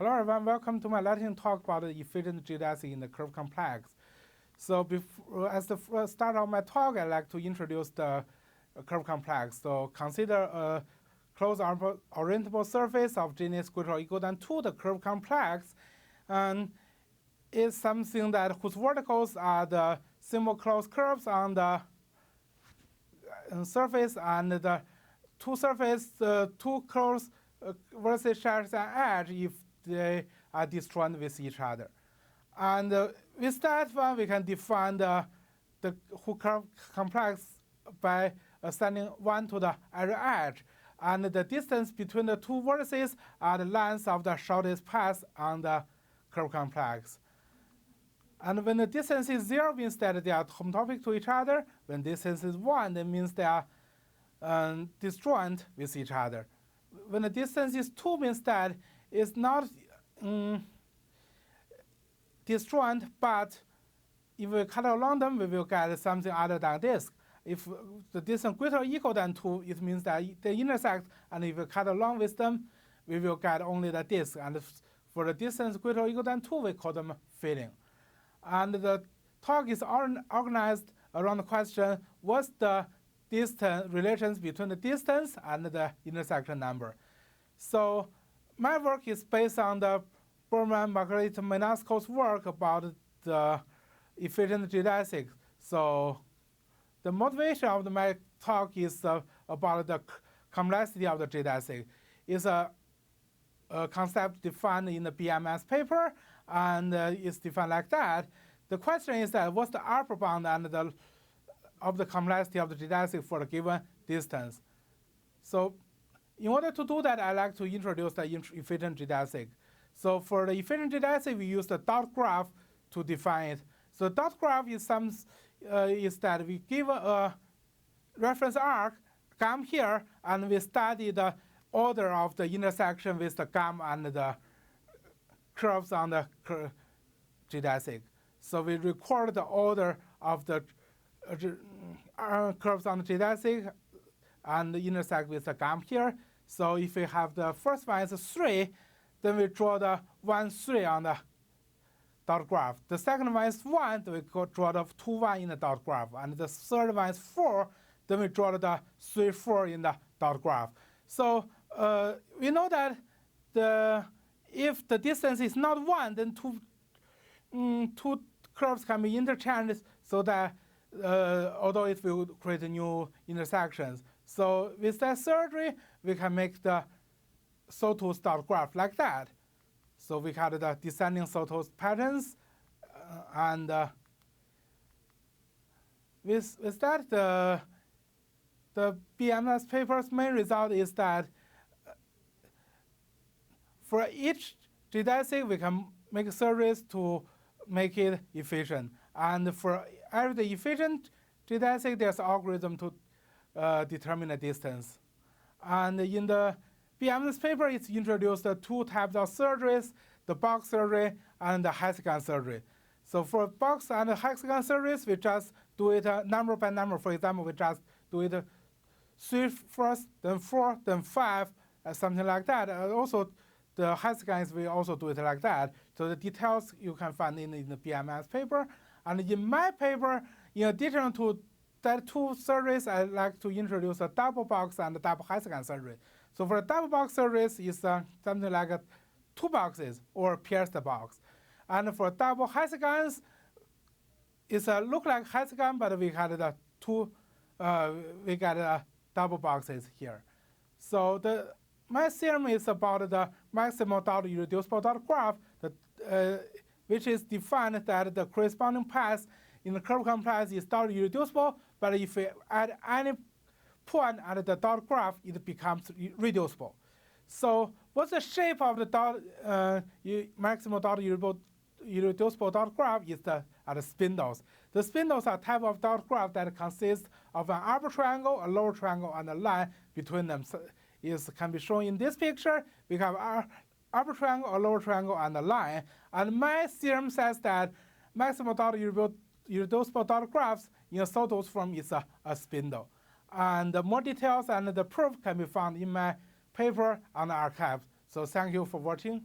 Hello everyone, welcome to my lightning talk about the efficient geodesic in the curve complex. So as the start of my talk, I'd like to introduce the curve complex. So consider a closed orientable surface of genus greater or equal than 2, the curve complex, and is something that whose verticals are the simple closed curves on the surface, and the two closed vertices share an edge if they are disjoint with each other. And with that one, we can define the Hooke curve complex by assigning 1 to the area edge. And the distance between the two vertices are the lengths of the shortest path on the curve complex. And when the distance is 0, means that they are homotopy to each other. When distance is 1, that means they are disjoint with each other. When the distance is 2, means that it's not disjoint, but if we cut along them, we will get something other than this. If the distance greater or equal than 2, it means that they intersect, and if we cut along with them, we will get only the disk. And for the distance greater or equal than 2, we call them filling. And the talk is organized around the question, what's the distance relations between the distance and the intersection number? So my work is based on the Berman-Marguerite-Menasco's work about the efficient geodesic. So the motivation of my talk is about the complexity of the geodesic. It's a concept defined in the BMS paper, and it's defined like that. The question is that what's the upper bound and of the complexity of the geodesic for a given distance? So in order to do that, I like to introduce the efficient geodesic. So for the efficient geodesic, we use the dot graph to define it. So dot graph is that we give a reference arc, GAM here, and we study the order of the intersection with the GAM and the curves on the geodesic. So we record the order of the curves on the geodesic and intersect with the GAM here. So if we have the first one is 3, then we draw the 1, 3 on the dot graph. The second one is 1, then we draw the 2, 1 in the dot graph. And the third one is 4, then we draw the 3, 4 in the dot graph. So we know that if the distance is not 1, then two curves can be interchanged, so that although it will create new intersections. So with that surgery, we can make the sawtooth dot graph like that. So we had the descending sawtooth patterns, and with that, the BMS paper's main result is that for each geodesic, we can make surveys to make it efficient. And for every efficient geodesic, there's an algorithm to determine the distance. And in the BMS paper, it's introduced the 2 types of surgeries, the box surgery and the hexagon surgery. So for box and hexagon surgeries, we just do it number by number. For example, we just do it 3 first, then 4, then 5, something like that. Also, the hexagons, we also do it like that. So the details you can find in the BMS paper. And in my paper, in addition to that 2 surgeries, I like to introduce a double box and a double hexagon surgery. So for a double box surgeries, it's something like 2 boxes or pierced box. And for double hexagons, it's look like hexagon, but we had the we got double boxes here. So my theorem is about the maximal dot irreducible dot graph, which is defined that the corresponding path in the curve complex is dot irreducible, but if we add any point at the dot graph, it becomes reducible. So what's the shape of the maximal dot irreducible dot graph is the spindles. The spindles are a type of dot graph that consists of an upper triangle, a lower triangle, and a line between them. So can be shown in this picture. We have an upper triangle, a lower triangle, and a line. And my theorem says that maximal dot irreducible dot graphs in a sawtooth form is a spindle. And more details and the proof can be found in my paper on the archive. So thank you for watching.